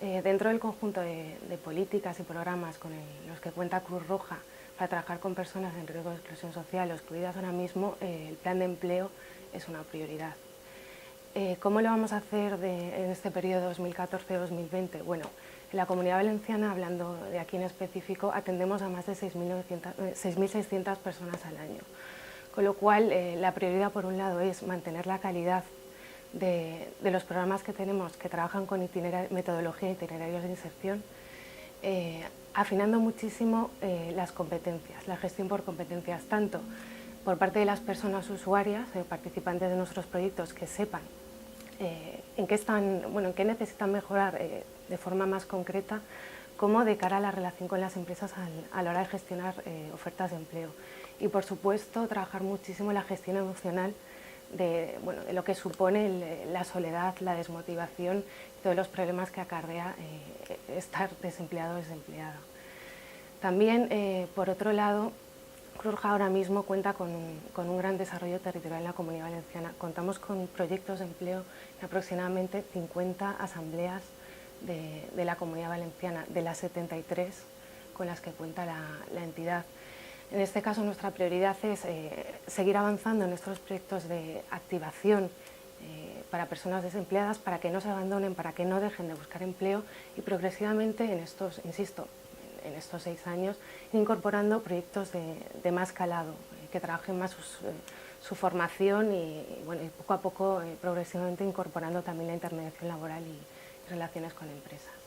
Dentro del conjunto de políticas y programas con los que cuenta Cruz Roja para trabajar con personas en riesgo de exclusión social o excluidas ahora mismo, el plan de empleo es una prioridad. ¿Cómo lo vamos a hacer en este periodo 2014-2020? Bueno, en la Comunidad Valenciana, hablando de aquí en específico, atendemos a más de 6.600 personas al año. Con lo cual, la prioridad, por un lado, es mantener la calidad de los programas que tenemos que trabajan con metodología e itinerarios de inserción, afinando muchísimo las competencias, la gestión por competencias, tanto por parte de las personas usuarias, participantes de nuestros proyectos, que sepan en qué necesitan mejorar de forma más concreta, como de cara a la relación con las empresas a la hora de gestionar ofertas de empleo. Y, por supuesto, trabajar muchísimo la gestión emocional de lo que supone la soledad, la desmotivación y todos los problemas que acarrea estar desempleado o desempleada. También, por otro lado, Cruz Roja ahora mismo cuenta con un gran desarrollo territorial en la Comunidad Valenciana. Contamos con proyectos de empleo en aproximadamente 50 asambleas de la Comunidad Valenciana, de las 73 con las que cuenta la entidad. En este caso, nuestra prioridad es seguir avanzando en estos proyectos de activación para personas desempleadas, para que no se abandonen, para que no dejen de buscar empleo, y progresivamente en estos 6 años, incorporando proyectos de más calado, que trabajen más su formación y poco a poco, progresivamente, incorporando también la intermediación laboral y relaciones con empresas.